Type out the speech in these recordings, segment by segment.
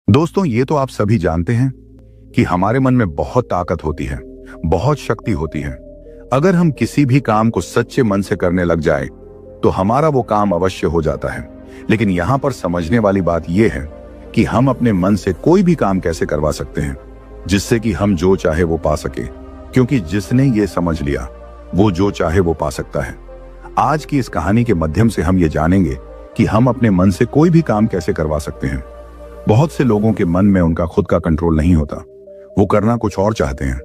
दोस्तों, ये तो आप सभी जानते हैं कि हमारे मन में बहुत ताकत होती है, बहुत शक्ति होती है। अगर हम किसी भी काम को सच्चे मन से करने लग जाए तो हमारा वो काम अवश्य हो जाता है। लेकिन यहाँ पर समझने वाली बात यह है कि हम अपने मन से कोई भी काम कैसे करवा सकते हैं जिससे कि हम जो चाहे वो पा सके, क्योंकि जिसने ये समझ लिया वो जो चाहे वो पा सकता है। आज की इस कहानी के माध्यम से हम ये जानेंगे कि हम अपने मन से कोई भी काम कैसे करवा सकते हैं। बहुत से लोगों के मन में उनका खुद का कंट्रोल नहीं होता, वो करना कुछ और चाहते हैं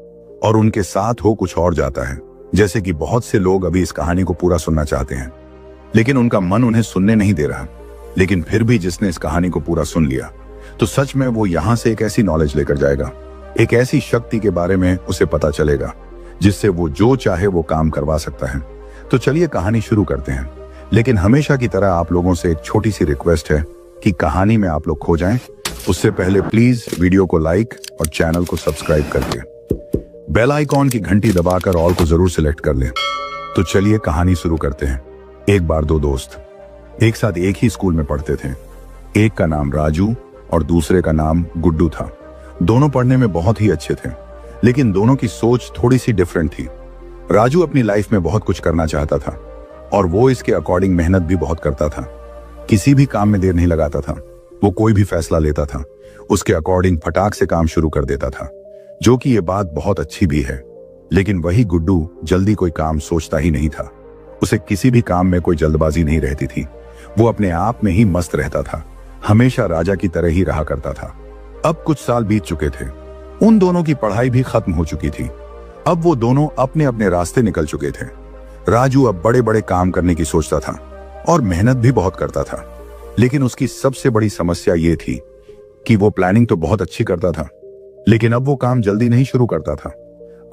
और उनके साथ हो कुछ और जाता है। जैसे कि बहुत से लोग अभी इस कहानी को पूरा सुनना चाहते हैं लेकिन उनका मन उन्हें सुनने नहीं दे रहा। लेकिन फिर भी जिसने इस कहानी को पूरा सुन लिया तो सच में वो यहां से एक ऐसी नॉलेज लेकर जाएगा, एक ऐसी शक्ति के बारे में उसे पता चलेगा जिससे वो जो चाहे वो काम करवा सकता है। तो चलिए कहानी शुरू करते हैं। लेकिन हमेशा की तरह आप लोगों से एक छोटी सी रिक्वेस्ट है कि कहानी में आप लोग खो जाएं। उससे पहले प्लीज वीडियो को लाइक और चैनल को सब्सक्राइब करके बेल आइकॉन की घंटी दबाकर ऑल को जरूर सिलेक्ट कर लें। तो चलिए कहानी शुरू करते हैं। एक बार दो दोस्त एक साथ एक ही स्कूल में पढ़ते थे। एक का नाम राजू और दूसरे का नाम गुड्डू था। दोनों पढ़ने में बहुत ही अच्छे थे, लेकिन दोनों की सोच थोड़ी सी डिफरेंट थी। राजू अपनी लाइफ में बहुत कुछ करना चाहता था और वो इसके अकॉर्डिंग मेहनत भी बहुत करता था। किसी भी काम में देर नहीं लगाता था। वो कोई भी फैसला लेता था उसके अकॉर्डिंग फटाक से काम शुरू कर देता था, जो कि ये बात बहुत अच्छी भी है। लेकिन वही गुड्डू जल्दी कोई काम सोचता ही नहीं था। उसे किसी भी काम में कोई जल्दबाजी नहीं रहती थी। वो अपने आप में ही मस्त रहता था, हमेशा राजा की तरह ही रहा करता था। अब कुछ साल बीत चुके थे। उन दोनों की पढ़ाई भी खत्म हो चुकी थी। अब वो दोनों अपने अपने रास्ते निकल चुके थे। राजू अब बड़े बड़े काम करने की सोचता था और मेहनत भी बहुत करता था। लेकिन उसकी सबसे बड़ी समस्या ये थी कि वो प्लानिंग तो बहुत अच्छी करता था, लेकिन अब वो काम जल्दी नहीं शुरू करता था।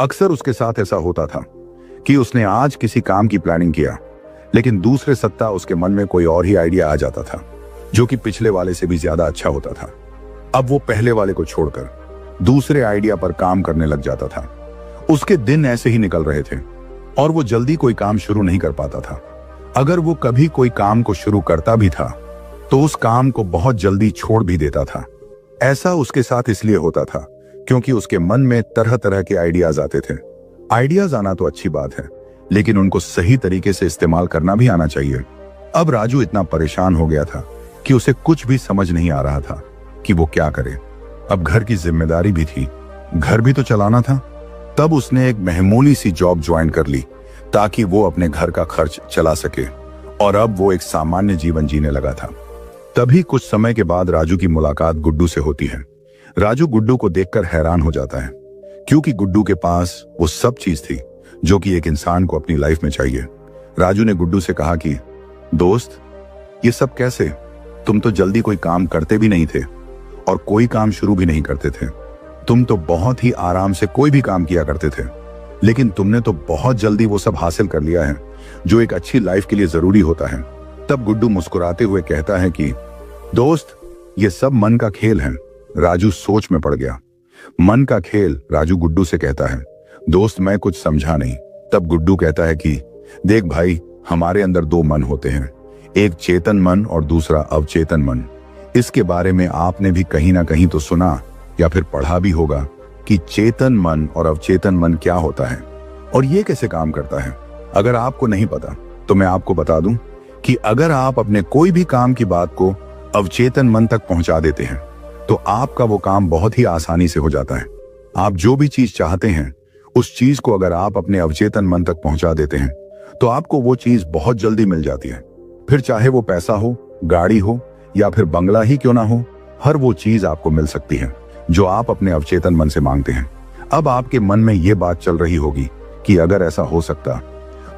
अक्सर उसके साथ ऐसा होता था कि उसने आज किसी काम की प्लानिंग किया, लेकिन दूसरे सप्ताह उसके मन में कोई और ही आइडिया आ जाता था जो कि पिछले वाले से भी ज्यादा अच्छा होता था। अब वो पहले वाले को छोड़कर दूसरे आइडिया पर काम करने लग जाता था। उसके दिन ऐसे ही निकल रहे थे और वो जल्दी कोई काम शुरू नहीं कर पाता था। अगर वो कभी कोई काम को शुरू करता भी था तो उस काम को बहुत जल्दी छोड़ भी देता था। ऐसा उसके साथ इसलिए होता था क्योंकि उसके मन में तरह तरह के आइडियाज आते थे। आइडियाज आना तो अच्छी बात है, लेकिन उनको सही तरीके से इस्तेमाल करना भी आना चाहिए। अब राजू इतना परेशान हो गया था कि उसे कुछ भी समझ नहीं आ रहा था कि वो क्या करे। अब घर की जिम्मेदारी भी थी, घर भी तो चलाना था। तब उसने एक मामूली सी जॉब ज्वाइन कर ली ताकि वो अपने घर का खर्च चला सके और अब वो एक सामान्य जीवन जीने लगा था। तभी कुछ समय के बाद राजू की मुलाकात गुड्डू से होती है। राजू गुड्डू को देखकर हैरान हो जाता है क्योंकि गुड्डू के पास वो सब चीज थी जो कि एक इंसान को अपनी लाइफ में चाहिए। राजू ने गुड्डू से कहा कि दोस्त, ये सब कैसे? तुम तो जल्दी कोई काम करते भी नहीं थे और कोई काम शुरू भी नहीं करते थे। तुम तो बहुत ही आराम से कोई भी काम किया करते थे, लेकिन तुमने तो बहुत जल्दी वो सब हासिल कर लिया है जो एक अच्छी लाइफ के लिए जरूरी होता है। तब गुड्डू मुस्कुराते हुए कहता है कि दोस्त, ये सब मन का खेल है। राजू सोच में पड़ गया। मन का खेल? राजू गुड्डू से कहता है। दोस्त, मैं कुछ समझा नहीं। तब गुड्डू कहता है कि देख भाई, हमारे अंदर दो मन होते हैं, एक चेतन मन और दूसरा अवचेतन मन। इसके बारे में आपने भी कहीं ना कहीं तो सुना या फिर पढ़ा भी होगा कि चेतन मन और अवचेतन मन क्या होता है और ये कैसे काम करता है। अगर आपको नहीं पता तो मैं आपको बता दूं कि अगर आप अपने कोई भी काम की बात को अवचेतन मन तक पहुंचा देते हैं तो आपका वो काम बहुत ही आसानी से हो जाता है। आप जो भी चीज चाहते हैं उस चीज को अगर आप अपने अवचेतन मन तक पहुंचा देते हैं तो आपको वो चीज बहुत जल्दी मिल जाती है। फिर चाहे वो पैसा हो, गाड़ी हो या फिर बंगला ही क्यों ना हो, हर वो चीज आपको मिल सकती है जो आप अपने अवचेतन मन से मांगते हैं। अब आपके मन में ये बात चल रही होगी कि अगर ऐसा हो सकता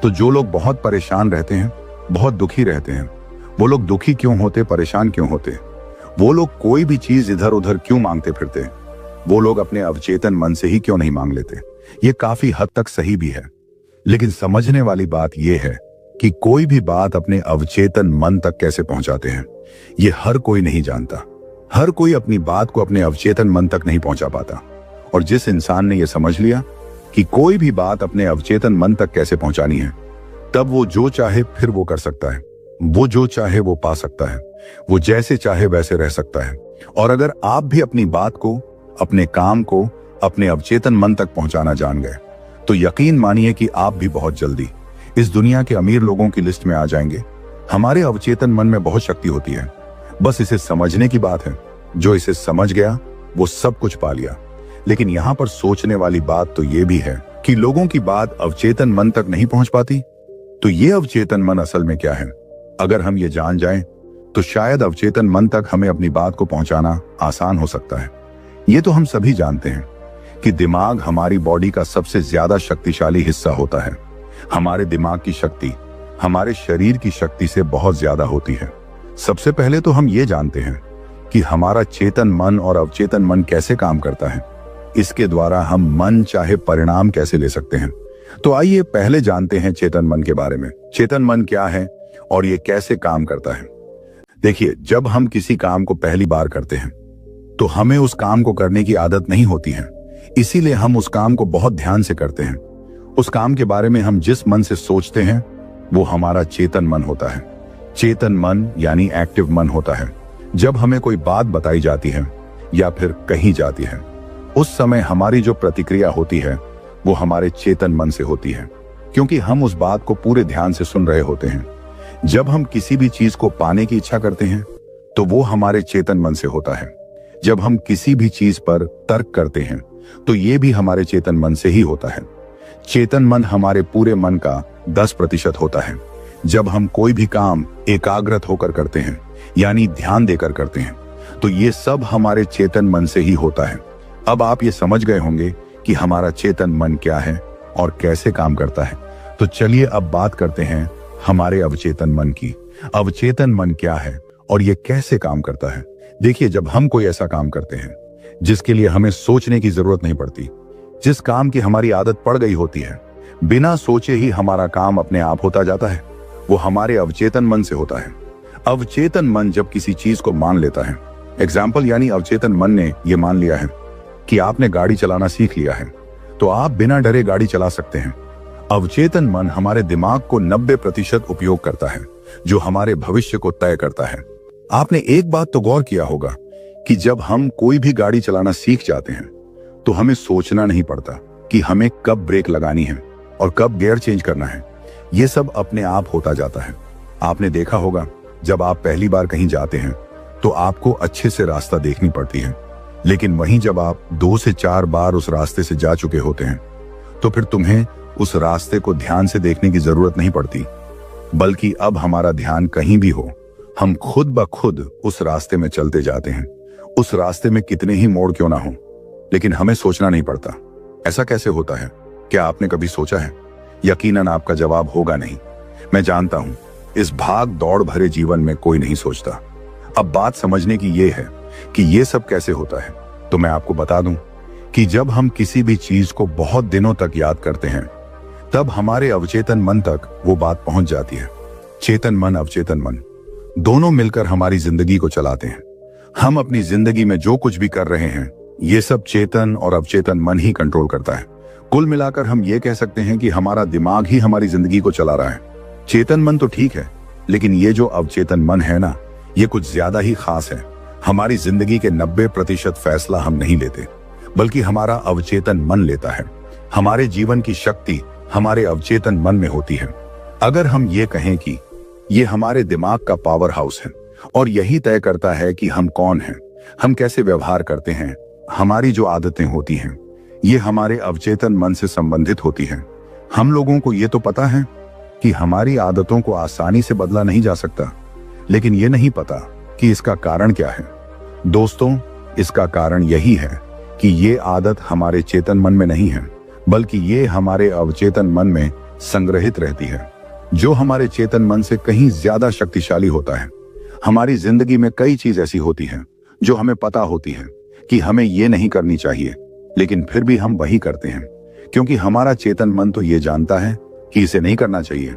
तो जो लोग बहुत परेशान रहते हैं, बहुत दुखी रहते हैं, वो लोग दुखी क्यों होते, परेशान क्यों होते? वो लोग कोई भी चीज इधर उधर क्यों मांगते फिरते? वो लोग अपने अवचेतन मन से ही क्यों नहीं मांग लेते? ये काफी हद तक सही भी है, लेकिन समझने वाली बात यह है कि कोई भी बात अपने अवचेतन मन तक कैसे पहुंचाते हैं ये हर कोई नहीं जानता। हर कोई अपनी बात को अपने अवचेतन मन तक नहीं पहुंचा पाता। और जिस इंसान ने यह समझ लिया कि कोई भी बात अपने अवचेतन मन तक कैसे पहुंचानी है, तब वो जो चाहे फिर वो कर सकता है। वो जो चाहे वो पा सकता है। वो जैसे चाहे वैसे रह सकता है, और अगर आप भी अपनी बात को, अपने काम को अपने अवचेतन मन तक पहुंचाना जान गए तो यकीन मानिए कि आप भी बहुत जल्दी इस दुनिया के अमीर लोगों की लिस्ट में आ जाएंगे। हमारे अवचेतन मन में बहुत शक्ति होती है, बस इसे समझने की बात है। जो इसे समझ गया वो सब कुछ पा लिया। लेकिन यहां पर सोचने वाली बात तो ये भी है कि लोगों की बात अवचेतन मन तक नहीं पहुंच पाती। तो ये अवचेतन मन असल में क्या है? अगर हम ये जान जाएं तो शायद अवचेतन मन तक हमें अपनी बात को पहुंचाना आसान हो सकता है। ये तो हम सभी जानते हैं कि दिमाग हमारी बॉडी का सबसे ज्यादा शक्तिशाली हिस्सा होता है। हमारे दिमाग की शक्ति हमारे शरीर की शक्ति से बहुत ज्यादा होती है। सबसे पहले तो हम ये जानते हैं कि हमारा चेतन मन और अवचेतन मन कैसे काम करता है। इसके द्वारा हम मन चाहे परिणाम कैसे ले सकते हैं। तो आइए पहले जानते हैं चेतन मन के बारे में। चेतन मन क्या है और ये कैसे काम करता है? देखिए, जब हम किसी काम को पहली बार करते हैं तो हमें उस काम को करने की आदत नहीं होती है, इसीलिए हम उस काम को बहुत ध्यान से करते हैं। उस काम के बारे में हम जिस मन से सोचते हैं वो हमारा चेतन मन होता है। चेतन मन यानी एक्टिव मन होता है। जब हमें कोई बात बताई जाती है या फिर कही जाती है, उस समय हमारी जो प्रतिक्रिया होती है वो हमारे चेतन मन से होती है, क्योंकि हम उस बात को पूरे ध्यान से सुन रहे होते हैं। जब हम किसी भी चीज को पाने की इच्छा करते हैं तो वो हमारे चेतन मन से होता है। जब हम किसी भी चीज पर तर्क करते हैं तो ये भी हमारे चेतन मन से ही होता है। चेतन मन हमारे पूरे मन का 10% होता है। जब हम कोई भी काम एकाग्रत होकर करते हैं यानी ध्यान देकर करते हैं तो ये सब हमारे चेतन मन से ही होता है। अब आप ये समझ गए होंगे कि हमारा चेतन मन क्या है और कैसे काम करता है। तो चलिए अब बात करते हैं हमारे अवचेतन मन की। अवचेतन मन क्या है और ये कैसे काम करता है? देखिए, जब हम कोई ऐसा काम करते हैं जिसके लिए हमें सोचने की जरूरत नहीं पड़ती, जिस काम की हमारी आदत पड़ गई होती है, बिना सोचे ही हमारा काम अपने आप होता जाता है, वो हमारे अवचेतन मन से होता है। अवचेतन मन जब किसी चीज को मान लेता है, एग्जाम्पल यानी अवचेतन मन ने ये मान लिया है कि आपने गाड़ी चलाना सीख लिया है, तो आप बिना डरे गाड़ी चला सकते हैं। अवचेतन मन हमारे दिमाग को 90% उपयोग करता है, जो हमारे भविष्य को तय करता है। आपने एक बात तो गौर किया होगा कि जब हम कोई भी गाड़ी चलाना सीख जाते हैं तो हमें सोचना नहीं पड़ता कि हमें कब ब्रेक लगानी है और कब गियर चेंज करना है। ये सब अपने आप होता जाता है। आपने देखा होगा, जब आप पहली बार कहीं जाते हैं तो आपको अच्छे से रास्ता देखनी पड़ती है, लेकिन वहीं जब आप 2 से 4 बार उस रास्ते से जा चुके होते हैं तो फिर तुम्हें उस रास्ते को ध्यान से देखने की जरूरत नहीं पड़ती, बल्कि अब हमारा ध्यान कहीं भी हो, हम खुद ब खुद उस रास्ते में चलते जाते हैं। उस रास्ते में कितने ही मोड़ क्यों ना हो, लेकिन हमें सोचना नहीं पड़ता। ऐसा कैसे होता है? क्या आपने कभी सोचा है? यकीनन आपका जवाब होगा नहीं। मैं जानता हूं, इस भाग दौड़ भरे जीवन में कोई नहीं सोचता। अब बात समझने की ये है कि ये सब कैसे होता है। तो मैं आपको बता दूं कि जब हम किसी भी चीज को बहुत दिनों तक याद करते हैं तब हमारे अवचेतन मन तक वो बात पहुंच जाती है। चेतन मन, अवचेतन मन दोनों मिलकर हमारी जिंदगी को चलाते हैं। हम अपनी जिंदगी में जो कुछ भी कर रहे हैं ये सब चेतन और अवचेतन मन ही कंट्रोल करता है। कुल मिलाकर हम ये कह सकते हैं कि हमारा दिमाग ही हमारी जिंदगी को चला रहा है। चेतन मन तो ठीक है, लेकिन ये जो अवचेतन मन है ना, ये कुछ ज्यादा ही खास है। हमारी जिंदगी के 90% फैसला हम नहीं लेते, बल्कि हमारा अवचेतन मन लेता है। हमारे जीवन की शक्ति हमारे अवचेतन मन में होती है। अगर हम ये कहें कि ये हमारे दिमाग का पावर हाउस है और यही तय करता है कि हम कौन हैं, हम कैसे व्यवहार करते हैं, हमारी जो आदतें होती हैं, ये हमारे अवचेतन मन से संबंधित होती हैं। हम लोगों को ये तो पता है कि हमारी आदतों को आसानी से बदला नहीं जा सकता, लेकिन ये नहीं पता कि इसका कारण क्या है। दोस्तों, इसका कारण यही है कि ये आदत हमारे चेतन मन में नहीं है, बल्कि ये हमारे अवचेतन मन में संग्रहित रहती है, जो हमारे चेतन मन से कहीं ज्यादा शक्तिशाली होता है। हमारी जिंदगी में कई चीज ऐसी होती हैं जो हमें पता होती है कि हमें ये नहीं करनी चाहिए, लेकिन फिर भी हम वही करते हैं, क्योंकि हमारा चेतन मन तो ये जानता है कि इसे नहीं करना चाहिए,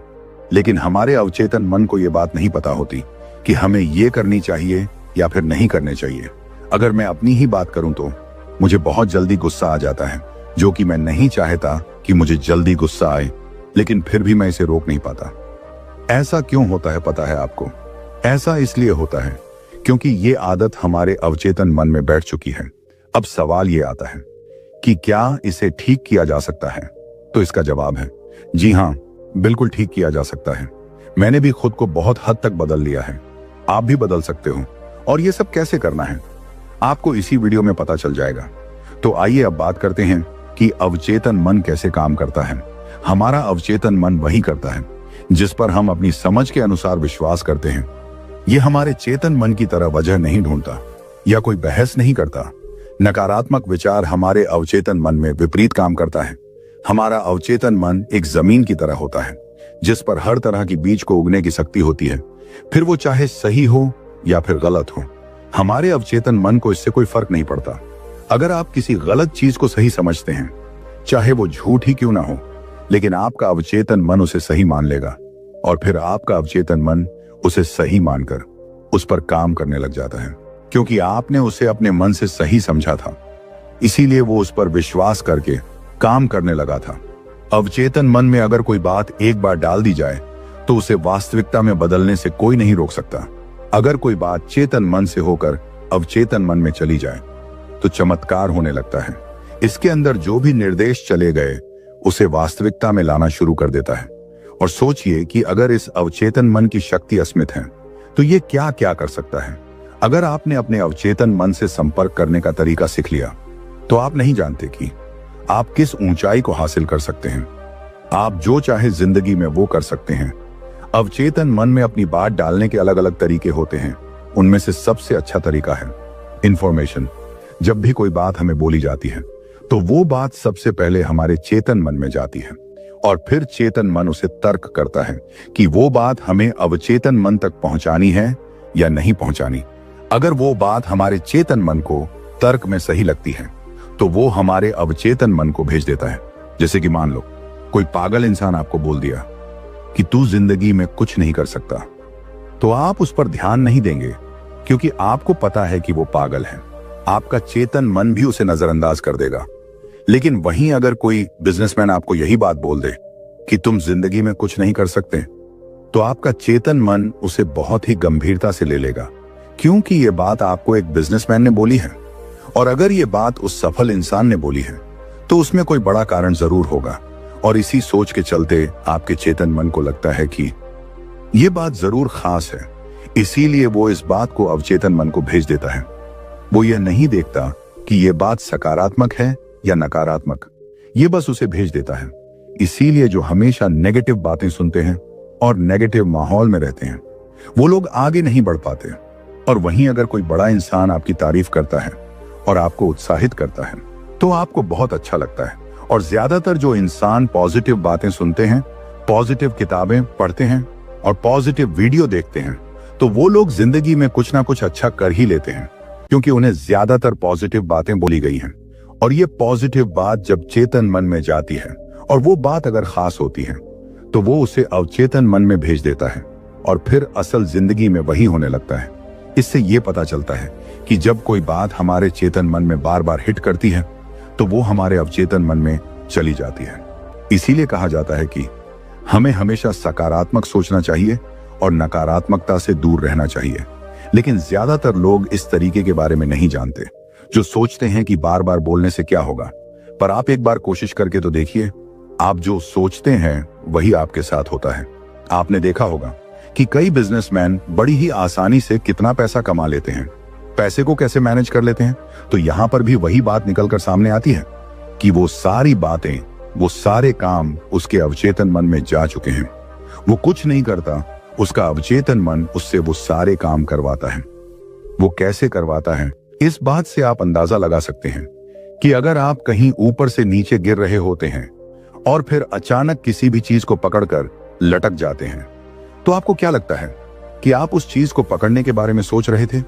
लेकिन हमारे अवचेतन मन को ये बात नहीं पता होती कि हमें ये करनी चाहिए या फिर नहीं करने चाहिए। अगर मैं अपनी ही बात करूं तो मुझे बहुत जल्दी गुस्सा आ जाता है, जो कि मैं नहीं चाहता कि मुझे जल्दी गुस्सा आए, लेकिन फिर भी मैं इसे रोक नहीं पाता। ऐसा क्यों होता है पता है आपको? ऐसा इसलिए होता है क्योंकि ये आदत हमारे अवचेतन मन में बैठ चुकी है। अब सवाल ये आता है कि क्या इसे ठीक किया जा सकता है? तो इसका जवाब है जी हाँ, बिल्कुल ठीक किया जा सकता है। मैंने भी खुद को बहुत हद तक बदल लिया है। आप भी बदल सकते हो। और ये सब कैसे करना है आपको इसी वीडियो में पता चल जाएगा। तो आइए अब बात करते हैं कि अवचेतन मन कैसे काम करता है। हमारा अवचेतन मन वही करता है जिस पर हम अपनी समझ के अनुसार विश्वास करते हैं। यह हमारे चेतन मन की तरह वजह नहीं ढूंढता या कोई बहस नहीं करता। नकारात्मक विचार हमारे अवचेतन मन में विपरीत काम करता है। हमारा अवचेतन मन एक जमीन की तरह होता है जिस पर हर तरह की बीज को उगने की शक्ति होती है, फिर वो चाहे सही हो या फिर गलत हो। हमारे अवचेतन मन को इससे कोई फर्क नहीं पड़ता। अगर आप किसी गलत चीज को सही समझते हैं, चाहे वो झूठ ही क्यों ना हो, लेकिन आपका अवचेतन मन उसे सही मान लेगा और फिर आपका अवचेतन मन उसे सही मानकर उस पर काम करने लग जाता है, क्योंकि आपने उसे अपने मन से सही समझा था। इसीलिए वो उस पर विश्वास करके काम करने लगा था। अवचेतन मन में अगर कोई बात एक बार डाल दी जाए तो उसे वास्तविकता में बदलने से कोई नहीं रोक सकता। अगर कोई बात चेतन मन से होकर अवचेतन मन में चली जाए तो चमत्कार होने लगता है। इसके अंदर जो भी निर्देश चले गए उसे वास्तविकता में लाना शुरू कर देता है। और सोचिए कि अगर इस अवचेतन मन की शक्ति अस्मित है तो ये क्या क्या कर सकता है। अगर आपने अपने अवचेतन मन से संपर्क करने का तरीका सीख लिया तो आप नहीं जानते कि आप किस ऊंचाई को हासिल कर सकते हैं। आप जो चाहे जिंदगी में वो कर सकते हैं। अवचेतन मन में अपनी बात डालने के अलग अलग तरीके होते हैं। उनमें से सबसे अच्छा तरीका है इंफॉर्मेशन। जब भी कोई बात हमें बोली जाती है तो वो बात सबसे पहले हमारे चेतन मन में जाती है और फिर चेतन मन उसे तर्क करता है कि वो बात हमें अवचेतन मन तक पहुंचानी है या नहीं पहुंचानी। अगर वो बात हमारे चेतन मन को तर्क में सही लगती है तो वो हमारे अवचेतन मन को भेज देता है। जैसे कि मान लो कोई पागल इंसान आपको बोल दिया कि तू जिंदगी में कुछ नहीं कर सकता, तो आप उस पर ध्यान नहीं देंगे क्योंकि आपको पता है कि वो पागल है। आपका चेतन मन भी उसे नजरअंदाज कर देगा। लेकिन वहीं अगर कोई बिजनेसमैन आपको यही बात बोल दे कि तुम जिंदगी में कुछ नहीं कर सकते, तो आपका चेतन मन उसे बहुत ही गंभीरता से ले लेगा, क्योंकि ये बात आपको एक बिजनेसमैन ने बोली है। और अगर ये बात उस सफल इंसान ने बोली है तो उसमें कोई बड़ा कारण जरूर होगा। और इसी सोच के चलते आपके चेतन मन को लगता है कि ये बात जरूर खास है, इसीलिए वो इस बात को अवचेतन मन को भेज देता है। वो ये नहीं देखता कि ये बात सकारात्मक है या नकारात्मक, ये बस उसे भेज देता है। इसीलिए जो हमेशा नेगेटिव बातें सुनते हैं और नेगेटिव माहौल में रहते हैं वो लोग आगे नहीं बढ़ पाते। और वहीं अगर कोई बड़ा इंसान आपकी तारीफ करता है और आपको उत्साहित करता है तो आपको बहुत अच्छा लगता है। और ज्यादातर जो इंसान पॉजिटिव बातें सुनते हैं, पॉजिटिव किताबें पढ़ते हैं और पॉजिटिव वीडियो देखते हैं, तो वो लोग जिंदगी में कुछ ना कुछ अच्छा कर ही लेते हैं, क्योंकि उन्हें ज्यादातर पॉजिटिव बातें बोली गई हैं। और ये पॉजिटिव बात जब चेतन मन में जाती है और वो बात अगर खास होती है तो वो उसे अवचेतन मन में भेज देता है और फिर असल जिंदगी में वही होने लगता है। इससे ये पता चलता है कि जब कोई बात हमारे चेतन मन में बार बार हिट करती है तो वो हमारे अवचेतन मन में चली जाती है। इसीलिए कहा जाता है कि हमें हमेशा सकारात्मक सोचना चाहिए और नकारात्मकता से दूर रहना चाहिए। लेकिन ज्यादातर लोग इस तरीके के बारे में नहीं जानते, जो सोचते हैं कि बार बार बोलने से क्या होगा। पर आप एक बार कोशिश करके तो देखिए, आप जो सोचते हैं वही आपके साथ होता है। आपने देखा होगा कि कई बिजनेसमैन बड़ी ही आसानी से कितना पैसा कमा लेते हैं, पैसे को कैसे मैनेज कर लेते हैं। तो यहां पर भी वही बात निकलकर सामने आती है कि वो सारी बातें, वो सारे काम उसके अवचेतन मन में जा चुके हैं। वो कुछ नहीं करता, उसका अवचेतन मन उससे वो सारे काम करवाता है। वो कैसे करवाता है, इस बात से आप अंदाजा लगा सकते हैं कि अगर आप कहीं ऊपर से नीचे गिर रहे होते हैं और फिर अचानक किसी भी चीज को पकड़कर लटक जाते हैं, तो आपको क्या लगता है कि आप उस चीज को पकड़ने के बारे में सोच रहे थे?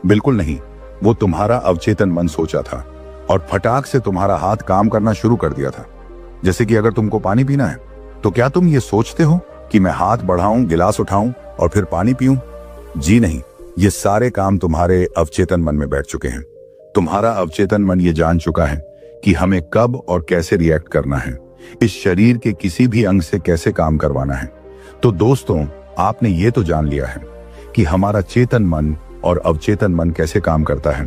बिल्कुल नहीं, वो तुम्हारा अवचेतन मन सोचा था और फटाक से तुम्हारा हाथ काम करना शुरू कर दिया था। जैसे कि अगर तुमको पानी पीना है तो क्या तुम ये सोचते हो कि मैं हाथ बढ़ाऊं, गिलास उठाऊं और फिर पानी पीऊं? जी नहीं, ये सारे काम तुम्हारे अवचेतन मन में बैठ चुके हैं। तुम्हारा अवचेतन मन ये जान चुका है कि हमें कब और कैसे रिएक्ट करना है, इस शरीर के किसी भी अंग से कैसे काम करवाना है। तो दोस्तों, आपने ये तो जान लिया है कि हमारा चेतन मन और अवचेतन मन कैसे काम करता है,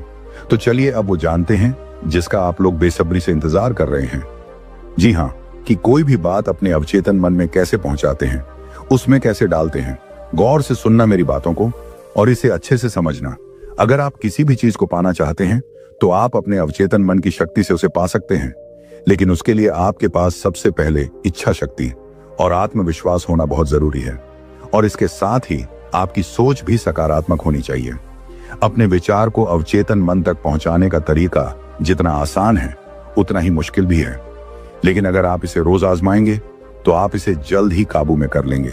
तो चलिए अब वो जानते हैं जिसका आप लोग बेसब्री से इंतजार कर रहे हैं। जी हाँ, कि कोई भी बात अपने अवचेतन मन में कैसे पहुंचाते हैं, उसमें कैसे डालते हैं। गौर से सुनना मेरी बातों को और इसे अच्छे से समझना। अगर आप किसी भी चीज को पाना चाहते हैं तो आप अपने अवचेतन मन की शक्ति से उसे पा सकते हैं, लेकिन उसके लिए आपके पास सबसे पहले इच्छा शक्ति और आत्मविश्वास होना बहुत जरूरी है। और इसके साथ ही आपकी सोच भी सकारात्मक होनी चाहिए। अपने विचार को अवचेतन मन तक पहुंचाने का तरीका जितना आसान है उतना ही मुश्किल भी है, लेकिन अगर आप इसे रोज आजमाएंगे तो आप इसे जल्द ही काबू में कर लेंगे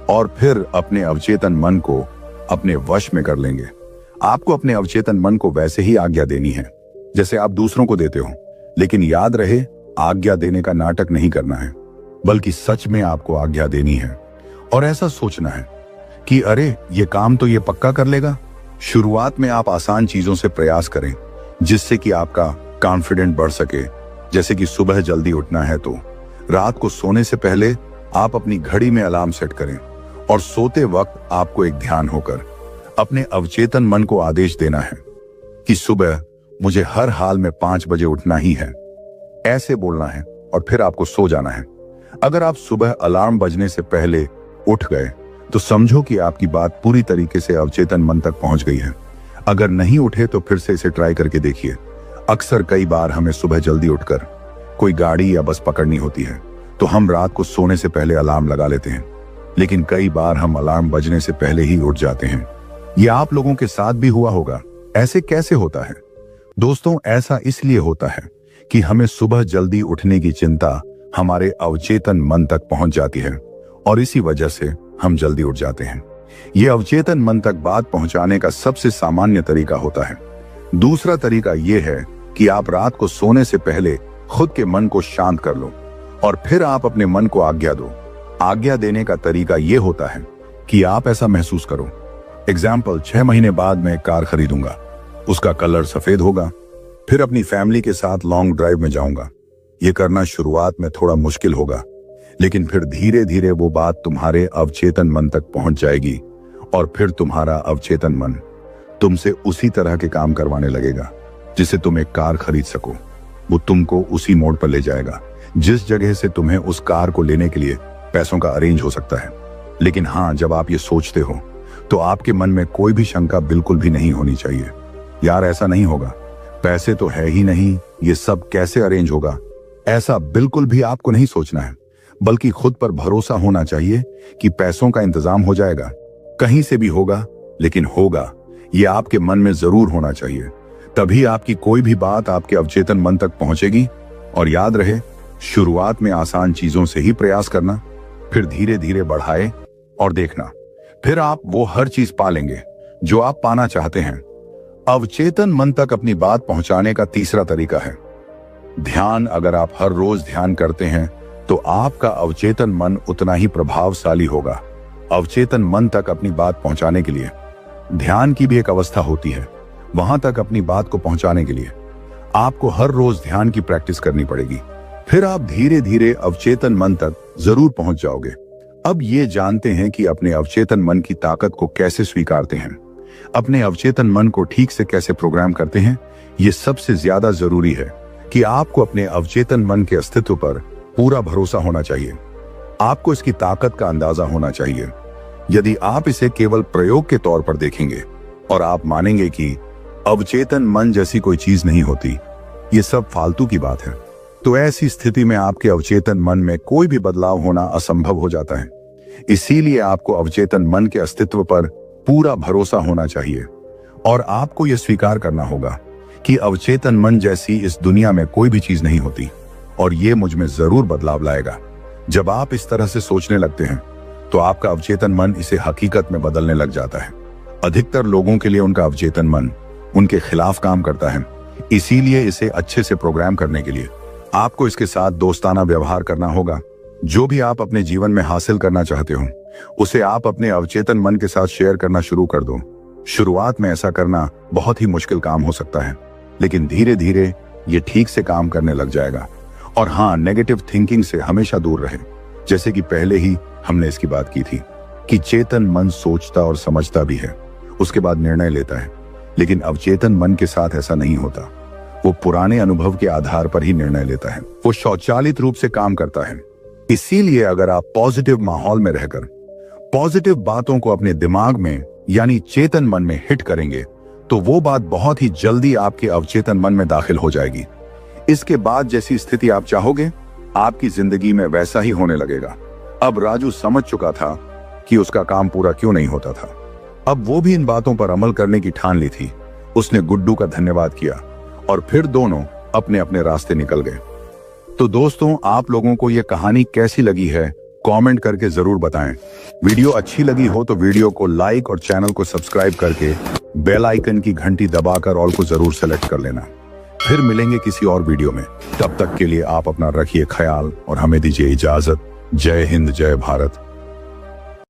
और फिर अपने अवचेतन मन को अपने वश में कर लेंगे। आपको अपने अवचेतन मन को वैसे ही आज्ञा देनी है जैसे आप दूसरों को देते हो, लेकिन याद रहे, आज्ञा देने का नाटक नहीं करना है, बल्कि सच में आपको आज्ञा देनी है और ऐसा सोचना है कि अरे ये काम तो ये पक्का कर लेगा। शुरुआत में आप आसान चीजों से प्रयास करें जिससे कि आपका कॉन्फिडेंट बढ़ सके। जैसे कि सुबह जल्दी उठना है तो रात को सोने से पहले आप अपनी घड़ी में अलार्म सेट करें और सोते वक्त आपको एक ध्यान होकर अपने अवचेतन मन को आदेश देना है कि सुबह मुझे हर हाल में 5 बजे उठना ही है। ऐसे बोलना है और फिर आपको सो जाना है। अगर आप सुबह अलार्म बजने से पहले उठ गए तो समझो कि आपकी बात पूरी तरीके से अवचेतन मन तक पहुंच गई है। अगर नहीं उठे तो फिर से इसे ट्राई करके देखिए। अक्सर कई बार हमें सुबह जल्दी उठकर कोई गाड़ी या बस पकड़नी होती है तो हम रात को सोने से पहले अलार्म लगा लेते हैं, लेकिन कई बार हम अलार्म बजने से पहले ही उठ जाते हैं। यह आप लोगों के साथ भी हुआ होगा। ऐसे कैसे होता है दोस्तों? ऐसा इसलिए होता है कि हमें सुबह जल्दी उठने की चिंता हमारे अवचेतन मन तक पहुंच जाती है और इसी वजह से हम जल्दी उठ जाते हैं। यह अवचेतन मन तक बात पहुंचाने का सबसे सामान्य तरीका होता है। दूसरा तरीका यह है कि आप रात को सोने से पहले खुद के मन को शांत कर लो और फिर आप अपने मन को आज्ञा दो। आज्ञा देने का तरीका यह होता है कि आप ऐसा महसूस करो, एग्जाम्पल 6 महीने बाद मैं एक कार खरीदूंगा, उसका कलर सफेद होगा, फिर अपनी फैमिली के साथ लॉन्ग ड्राइव में जाऊंगा। यह करना शुरुआत में थोड़ा मुश्किल होगा, लेकिन फिर धीरे धीरे वो बात तुम्हारे अवचेतन मन तक पहुंच जाएगी और फिर तुम्हारा अवचेतन मन तुमसे उसी तरह के काम करवाने लगेगा जिससे तुम एक कार खरीद सको। वो तुमको उसी मोड़ पर ले जाएगा जिस जगह से तुम्हें उस कार को लेने के लिए पैसों का अरेंज हो सकता है। लेकिन हाँ, जब आप ये सोचते हो तो आपके मन में कोई भी शंका बिल्कुल भी नहीं होनी चाहिए। यार ऐसा नहीं होगा, पैसे तो है ही नहीं, ये सब कैसे अरेंज होगा? ऐसा बिल्कुल भी आपको नहीं सोचना है, बल्कि खुद पर भरोसा होना चाहिए कि पैसों का इंतजाम हो जाएगा। कहीं से भी होगा, लेकिन होगा, ये आपके मन में जरूर होना चाहिए। तभी आपकी कोई भी बात आपके अवचेतन मन तक पहुंचेगी। और याद रहे, शुरुआत में आसान चीजों से ही प्रयास करना, फिर धीरे धीरे बढ़ाए और देखना, फिर आप वो हर चीज पा लेंगे जो आप पाना चाहते हैं। अवचेतन मन तक अपनी बात पहुंचाने का तीसरा तरीका है ध्यान। अगर आप हर रोज ध्यान करते हैं तो आपका अवचेतन मन उतना ही प्रभावशाली होगा। अवचेतन मन तक अपनी बात पहुंचाने के लिए ध्यान की भी एक अवस्था होती है। वहां तक अपनी बात को पहुंचाने के लिए आपको हर रोज ध्यान की प्रैक्टिस करनी पड़ेगी। फिर आप धीरे धीरे अवचेतन मन तक जरूर पहुंच जाओगे। अब ये जानते हैं कि अपने अवचेतन मन की ताकत को कैसे स्वीकारते हैं, अपने अवचेतन मन को ठीक से कैसे प्रोग्राम करते हैं। ये सबसे ज्यादा जरूरी है कि आपको अपने अवचेतन मन के अस्तित्व पर पूरा भरोसा होना चाहिए। आपको इसकी ताकत का अंदाजा होना चाहिए। यदि आप इसे केवल प्रयोग के तौर पर देखेंगे और आप मानेंगे कि अवचेतन मन जैसी कोई चीज नहीं होती, ये सब फालतू की बात है, तो ऐसी स्थिति में आपके अवचेतन मन में कोई भी बदलाव होना असंभव हो जाता है। इसीलिए आपको अवचेतन मन के अस्तित्व पर पूरा भरोसा होना चाहिए और आपको यह स्वीकार करना होगा कि अवचेतन मन जैसी इस दुनिया में कोई भी चीज नहीं होती और ये मुझ में जरूर बदलाव लाएगा। जब आप इस तरह से सोचने लगते हैं तो आपका अवचेतन मन इसे हकीकत में बदलने लग जाता है। अधिकतर लोगों के लिए उनका अवचेतन मन उनके खिलाफ काम करता है। इसीलिए इसे अच्छे से प्रोग्राम करने के लिए आपको इसके साथ दोस्ताना व्यवहार करना होगा। जो भी आप अपने जीवन में हासिल करना चाहते हो उसे आप अपने अवचेतन मन के साथ शेयर करना शुरू कर दो। शुरुआत में ऐसा करना बहुत ही मुश्किल काम हो सकता है, लेकिन धीरे धीरे ये ठीक से काम करने लग जाएगा। और हाँ, नेगेटिव थिंकिंग से हमेशा दूर रहे। जैसे कि पहले ही हमने इसकी बात की थी कि चेतन मन सोचता और समझता भी है, उसके बाद निर्णय लेता है। लेकिन अवचेतन मन के साथ ऐसा नहीं होता। वो पुराने अनुभव के आधार पर ही निर्णय लेता है। वो स्वचालित रूप से काम करता है। इसीलिए अगर आप पॉजिटिव माहौल में रहकर पॉजिटिव बातों को अपने दिमाग में यानी चेतन मन में हिट करेंगे तो वो बात बहुत ही जल्दी आपके अवचेतन मन में दाखिल हो जाएगी। इसके बाद जैसी स्थिति आप चाहोगे आपकी जिंदगी में वैसा ही होने लगेगा। अब राजू समझ चुका था कि उसका काम पूरा क्यों नहीं होता था। अब वो भी इन बातों पर अमल करने की ठान ली थी। उसने गुड्डू का धन्यवाद किया और फिर दोनों अपने अपने रास्ते निकल गए। तो दोस्तों, आप लोगों को यह कहानी कैसी लगी है कमेंट करके जरूर बताएं। वीडियो अच्छी लगी हो तो वीडियो को लाइक और चैनल को सब्सक्राइब करके बेल आइकन की घंटी दबाकर ऑल को जरूर सेलेक्ट कर लेना। फिर मिलेंगे किसी और वीडियो में। तब तक के लिए आप अपना रखिए ख्याल और हमें दीजिए इजाजत। जय हिंद, जय भारत।